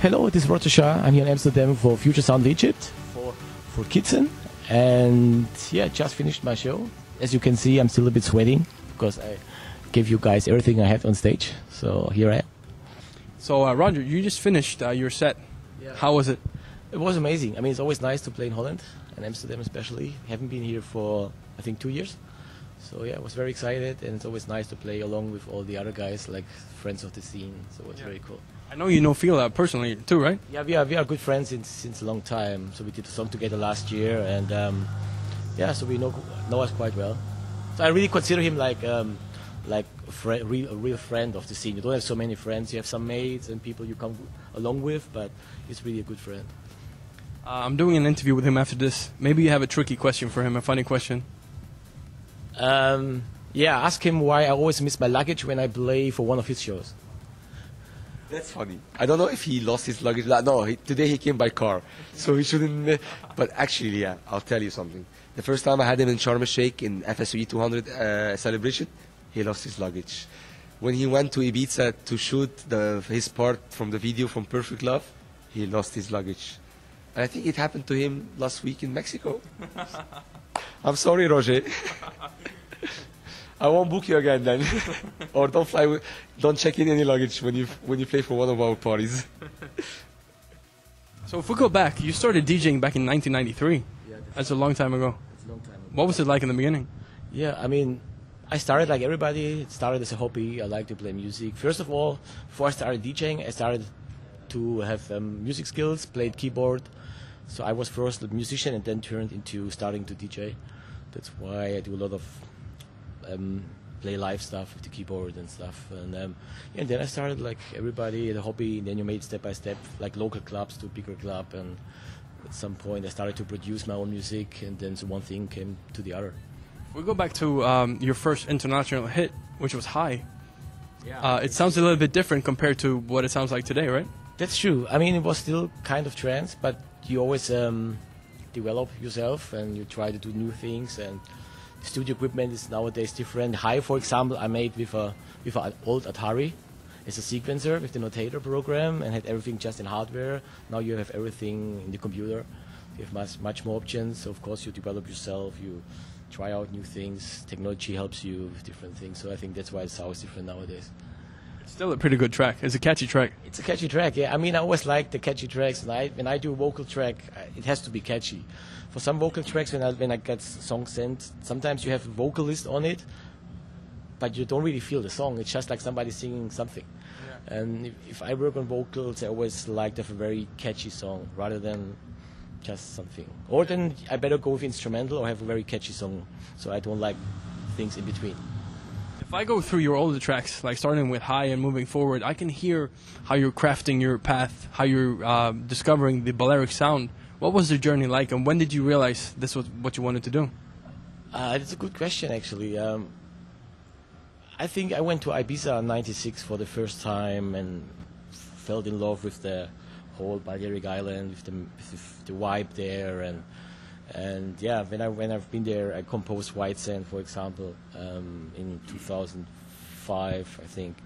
Hello, this is Roger Shah. I'm here in Amsterdam for Future Sound Egypt for Kidson, and yeah, just finished my show. As you can see, I'm still a bit sweating because I gave you guys everything I had on stage. So here I am. So Roger, you just finished your set. Yeah. How was it? It was amazing. I mean, it's always nice to play in Holland and Amsterdam especially. Haven't been here for I think 2 years. So yeah, I was very excited, and it's always nice to play along with all the other guys, like friends of the scene. So it was very cool. I know you know Phil personally too, right? Yeah, we are good friends since a long time. So we did a song together last year, and yeah, so we know us quite well. So I really consider him like a real friend of the scene. You don't have so many friends. You have some mates and people you come along with, but he's really a good friend. I'm doing an interview with him after this. Maybe you have a tricky question for him, a funny question. Yeah, ask him why I always miss my luggage when I play for one of his shows. That's funny. I don't know if he lost his luggage. No, today he came by car, so he shouldn't. But actually, yeah, I'll tell you something. The first time I had him in Sharm el-Sheikh in FSOE 200 celebration, he lost his luggage. When he went to Ibiza to shoot his part from the video from Perfect Love, he lost his luggage. And I think it happened to him last week in Mexico. I'm sorry, Roger. I won't book you again then, or don't check in any luggage when you play for one of our parties. So if we go back, you started DJing back in 1993. Yeah, that's a long time ago. It's a long time ago. What was it like in the beginning? Yeah, I mean, I started like everybody. It started as a hobby. I like to play music. First of all, before I started DJing, I started to have music skills, played keyboard. So I was first a musician and then turned into starting to DJ. That's why I do a lot of play live stuff with the keyboard and stuff, and then I started like everybody, the hobby, and then you made step by step, like local clubs to a bigger club, and at some point I started to produce my own music, and then so one thing came to the other. We'll go back to your first international hit, which was High. Yeah. It sounds a little bit different compared to what it sounds like today, right? That's true. I mean, it was still kind of trance, but you always develop yourself and you try to do new things, and studio equipment is nowadays different. High, for example, I made with an old Atari. It's a sequencer with the notator program and had everything just in hardware. Now you have everything in the computer. You have much more options. So of course you develop yourself, you try out new things. Technology helps you with different things. So I think that's why it sounds different nowadays. It's still a pretty good track. It's a catchy track. It's a catchy track, yeah. I mean, I always like the catchy tracks. And when I do a vocal track, it has to be catchy. For some vocal tracks, when I get songs sent, sometimes you have a vocalist on it, but you don't really feel the song. It's just like somebody singing something. Yeah. And if I work on vocals, I always like to have a very catchy song rather than just something. Or then I better go with instrumental or have a very catchy song, so I don't like things in between. If I go through your older tracks, like starting with High and moving forward, I can hear how you're crafting your path, how you're discovering the Balearic sound. What was the journey like, and when did you realize this was what you wanted to do? It's a good question, actually. I think I went to Ibiza in '96 for the first time and fell in love with the whole Balearic Island, with the vibe there, and yeah, when I've been there, I composed White Sand, for example, in 2005, I think.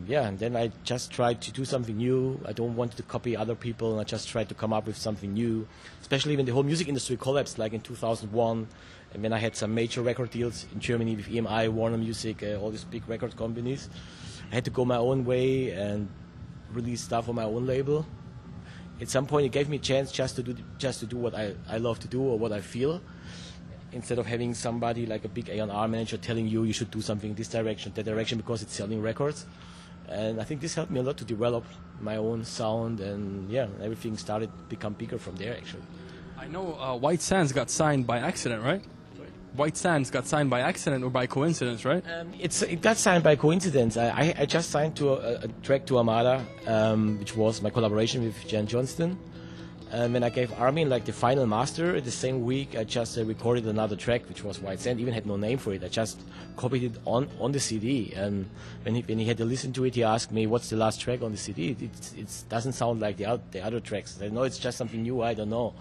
Yeah, and then I just tried to do something new. I don't want to copy other people, and I just tried to come up with something new, especially when the whole music industry collapsed, like in 2001, and when I had some major record deals in Germany with EMI, Warner Music, all these big record companies. I had to go my own way and release stuff on my own label. At some point, it gave me a chance just to do what I love to do or what I feel, instead of having somebody like a big A&R manager telling you should do something in this direction, that direction, because it's selling records. And I think this helped me a lot to develop my own sound, and yeah, everything started to become bigger from there, actually. I know White Sands got signed by accident, right? Sorry? White Sands got signed by accident or by coincidence, right? It got signed by coincidence. I just signed to a track to Armada, which was my collaboration with Jan Johnston. And when I gave Armin like the final master, the same week I just recorded another track, which was White Sand. Even had no name for it. I just copied it on the CD. And when he had to listen to it, he asked me, "What's the last track on the CD? It doesn't sound like the other tracks." I said, "No, it's just something new. I don't know."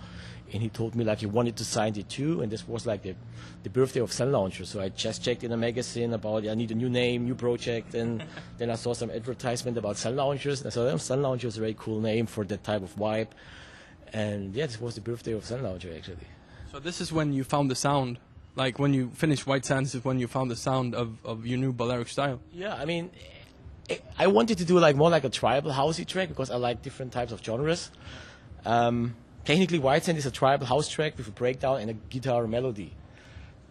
And he told me like he wanted to sign it too, and this was like the birthday of Sunlounger. So I just checked in a magazine about I need a new name, new project, and then I saw some advertisement about Sunloungers, and I thought Sunlounger is a very cool name for that type of vibe. And yeah, this was the birthday of Sunlounger actually. So this is when you found the sound, like when you finished White Sands is when you found the sound of your new Balearic style. Yeah, I mean, I wanted to do like more like a tribal housey track because I like different types of genres. Technically, White Sand is a tribal house track with a breakdown and a guitar melody.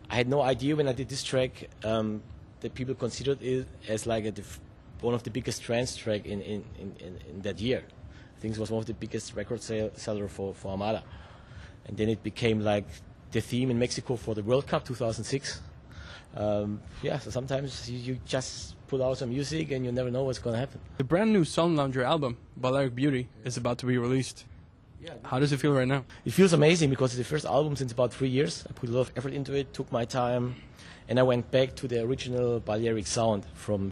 I had no idea when I did this track that people considered it as like one of the biggest trance track in that year. I think it was one of the biggest record seller for Armada. And then it became like the theme in Mexico for the World Cup 2006. Yeah, so sometimes you just put out some music and you never know what's going to happen. The brand new Sunlounger album, Balearic Beauty, is about to be released. Yeah, how does it feel right now? It feels amazing because it's the first album since about 3 years. I put a lot of effort into it, took my time, and I went back to the original Balearic sound from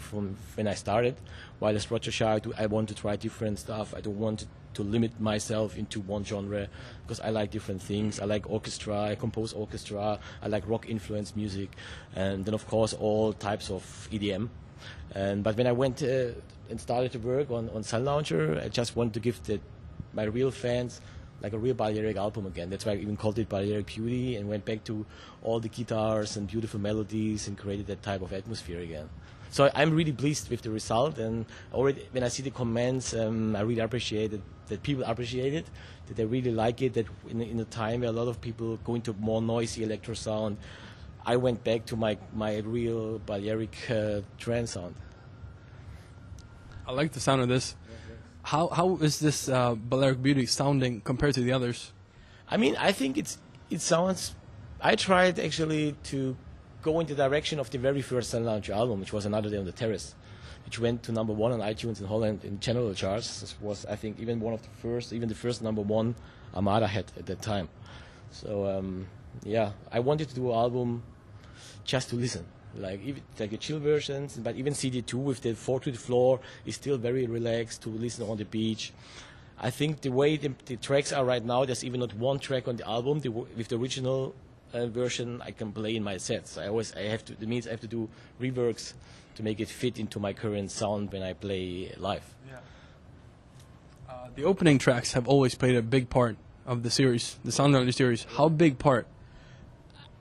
when I started. While as Roger Shah, I want to try different stuff. I don't want to limit myself into one genre because I like different things. I like orchestra, I compose orchestra, I like rock-influenced music, and then of course all types of EDM. But when I went and started to work on Sunlounger, I just wanted to give my real fans like a real Balearic album again. That's why I even called it Balearic Beauty and went back to all the guitars and beautiful melodies and created that type of atmosphere again. So I'm really pleased with the result, and already when I see the comments, I really appreciate it, that people appreciate it, that they really like it, that in a time where a lot of people go into more noisy electro sound, I went back to my real Balearic trance sound. I like the sound of this. How is this Balearic Beauty sounding compared to the others? I mean, I think it sounds. I tried actually to go in the direction of the very first Sunlounger album, which was Another Day on the Terrace, which went to #1 on iTunes in Holland in general charts. This was, I think, even one of the first, even the first #1 Armada had at that time. So yeah, I wanted to do an album just to listen. Like a chill versions, but even CD2 with the 4 to the floor is still very relaxed to listen on the beach. I think the way the tracks are right now, there's even not one track on the album with the original version I can play in my sets. That means I have to do reworks to make it fit into my current sound when I play live. Yeah. The opening tracks have always played a big part of the series, the Sunlounger series. How big part?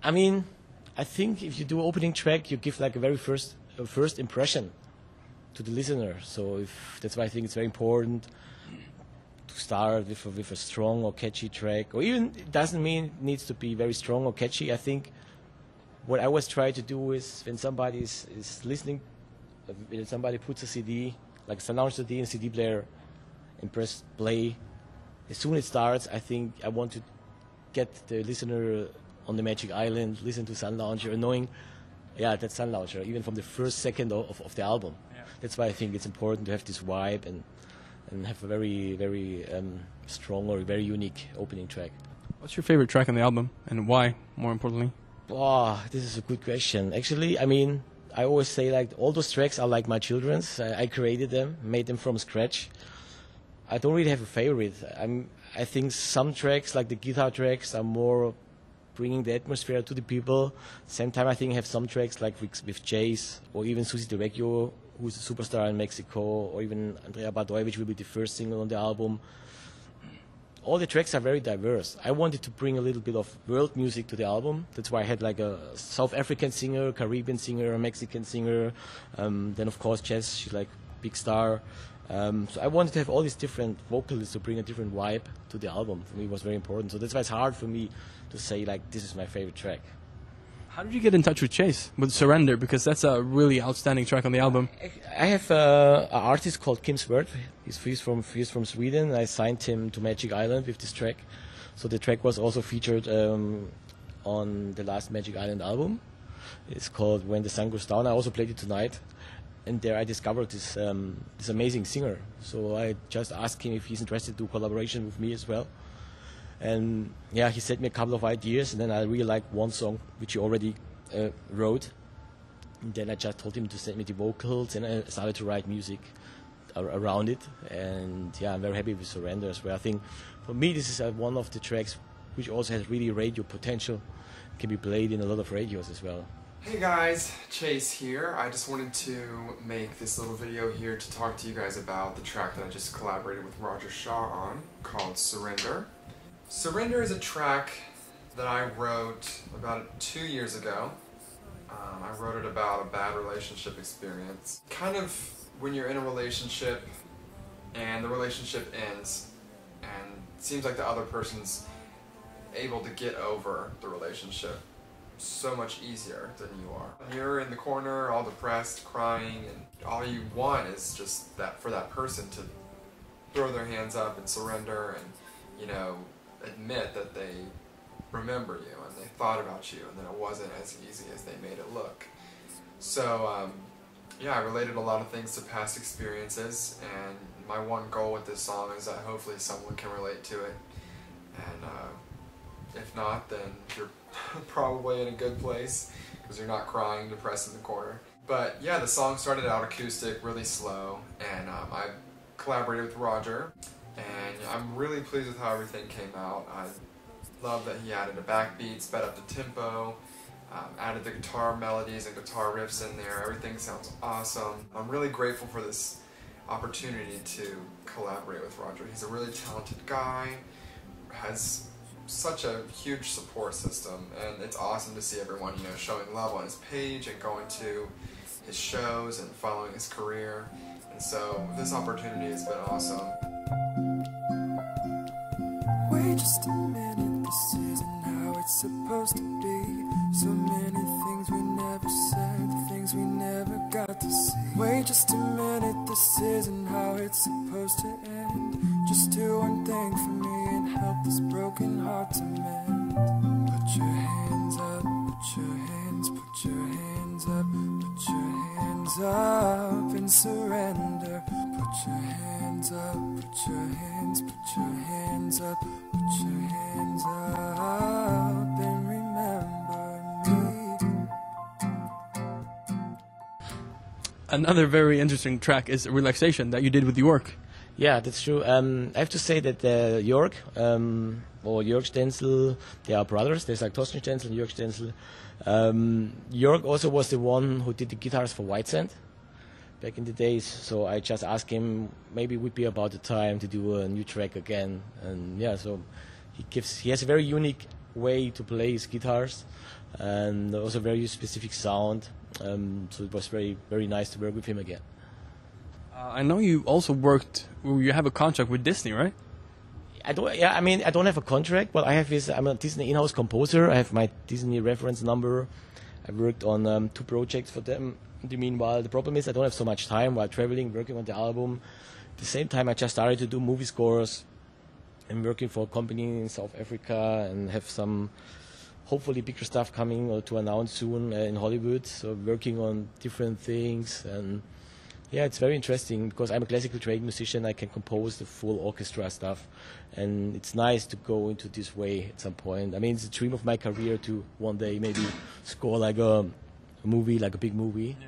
I mean, I think if you do an opening track, you give like a very first impression to the listener. So that's why I think it's very important to start with a strong or catchy track, or even it doesn't mean it needs to be very strong or catchy. I think what I always try to do is when somebody is listening, when somebody puts a CD, like a Sunlounger CD in a CD player, and press play, as soon as it starts, I think I want to get the listener on the Magic Island, listen to Sunlounger, knowing, yeah, that's Sunlounger, even from the first second of the album. Yeah. That's why I think it's important to have this vibe and have a very, very strong or very unique opening track. What's your favorite track on the album, and why, more importantly? Oh, this is a good question. Actually, I mean, I always say like all those tracks are like my children's. I created them, made them from scratch. I don't really have a favorite. I think some tracks, like the guitar tracks, are more bringing the atmosphere to the people. Same time, I think I have some tracks like with Jace or even Susi DeVecchio, who's a superstar in Mexico, or even Andrea Badoy, which will be the first single on the album. All the tracks are very diverse. I wanted to bring a little bit of world music to the album. That's why I had like a South African singer, Caribbean singer, a Mexican singer. Then of course Jess, she's like big star. So I wanted to have all these different vocalists to bring a different vibe to the album. For me, it was very important. So that's why it's hard for me to say like this is my favorite track. How did you get in touch with Chase with Surrender? Because that's a really outstanding track on the album. I have an artist called Kim Swert. He's from Sweden. I signed him to Magic Island with this track. So the track was also featured on the last Magic Island album. It's called When the Sun Goes Down. I also played it tonight. And there I discovered this amazing singer. So I just asked him if he's interested to do collaboration with me as well. And yeah, he sent me a couple of ideas, and then I really liked one song which he already wrote. And then I just told him to send me the vocals, and I started to write music around it. And yeah, I'm very happy with Surrender as well. I think for me this is one of the tracks which also has really radio potential, can be played in a lot of radios as well. Hey guys, Chase here. I just wanted to make this little video here to talk to you guys about the track that I just collaborated with Roger Shah on, called Surrender. Surrender is a track that I wrote about 2 years ago. I wrote it about a bad relationship experience. Kind of when you're in a relationship and the relationship ends and it seems like the other person's able to get over the relationship so much easier than you are. You're in the corner all depressed, crying, and all you want is just that for that person to throw their hands up and surrender and, you know, admit that they remember you and they thought about you and that it wasn't as easy as they made it look. So yeah, I related a lot of things to past experiences, and my one goal with this song is that hopefully someone can relate to it, and if not, then you're probably in a good place because you're not crying depressed in the corner. But yeah, the song started out acoustic, really slow, and I collaborated with Roger, and I'm really pleased with how everything came out. I love that he added a backbeat, sped up the tempo, added the guitar melodies and guitar riffs in there. Everything sounds awesome. I'm really grateful for this opportunity to collaborate with Roger. He's a really talented guy, has such a huge support system, and it's awesome to see everyone, you know, showing love on his page and going to his shows and following his career. And so this opportunity has been awesome. Wait just a minute, this isn't how it's supposed to be. So many things we never said, the things we never got to see. Wait just a minute, this isn't how it's supposed to end. Just do one thing for me and help this broken heart to mend. Put your hands up, put your hands up, put your hands up and surrender. Put your hands up, put your hands up, put your hands up and remember me. Another very interesting track is Relaxation that you did with York. Yeah, that's true. I have to say that York, or Jörg Stenzel, they are brothers. There's like Thorsten Stenzel and Jörg Stenzel. Jörg also was the one who did the guitars for Whitesand back in the days. So I just asked him, maybe it would be about the time to do a new track again. And yeah, so he has a very unique way to play his guitars, and also very specific sound. So it was very, very nice to work with him again. I know you also you have a contract with Disney, right? I don't have a contract, but I'm a Disney in-house composer. I have my Disney reference number. I worked on 2 projects for them. In the meanwhile, the problem is I don't have so much time while traveling, working on the album. At the same time, I just started to do movie scores. I'm working for a company in South Africa and have some hopefully bigger stuff coming or to announce soon in Hollywood. So working on different things, and yeah, it's very interesting because I'm a classical trained musician. I can compose the full orchestra stuff, and it's nice to go into this way at some point. I mean, it's a dream of my career to one day maybe score like a movie, like a big movie. Yeah.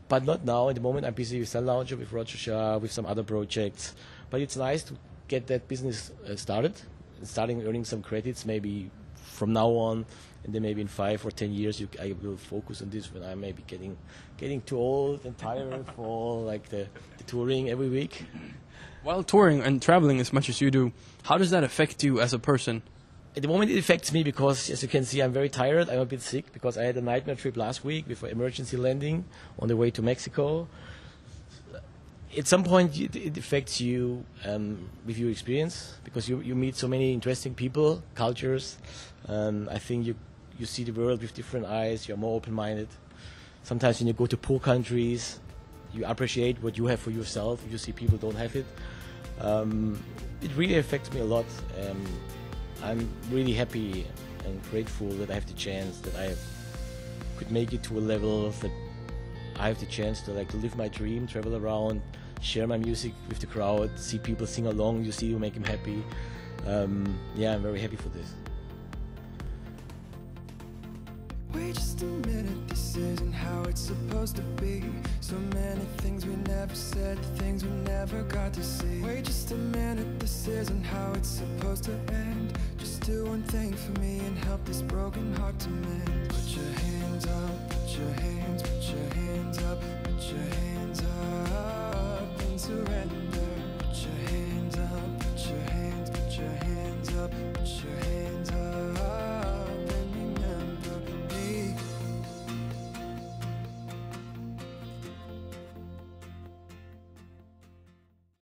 But not now. At the moment, I'm busy with Sunlounger, with Roger Shah, with some other projects. But it's nice to get that business starting earning some credits maybe from now on, and then maybe in 5 or 10 years I will focus on this when I may be getting too old and tired for like the touring every week. While touring and traveling as much as you do, how does that affect you as a person? At the moment it affects me because, as you can see, I'm very tired. I'm a bit sick because I had a nightmare trip last week with an emergency landing on the way to Mexico. At some point it affects you with your experience because you meet so many interesting people, cultures. I think you see the world with different eyes. You're more open-minded. Sometimes when you go to poor countries, you appreciate what you have for yourself. You see people don't have it. It really affects me a lot. I'm really happy and grateful that I have the chance that I could make it to a level that I have the chance to live my dream, travel around, share my music with the crowd, see people sing along. You see, you make them happy. yeah, I'm very happy for this. Wait just a minute, this isn't how it's supposed to be. So many things we never said, things we never got to see. Wait just a minute, this isn't how it's supposed to end. Just do one thing for me and help this broken heart to mend. Put your hands up, put your hands up, put your hands up and surrender.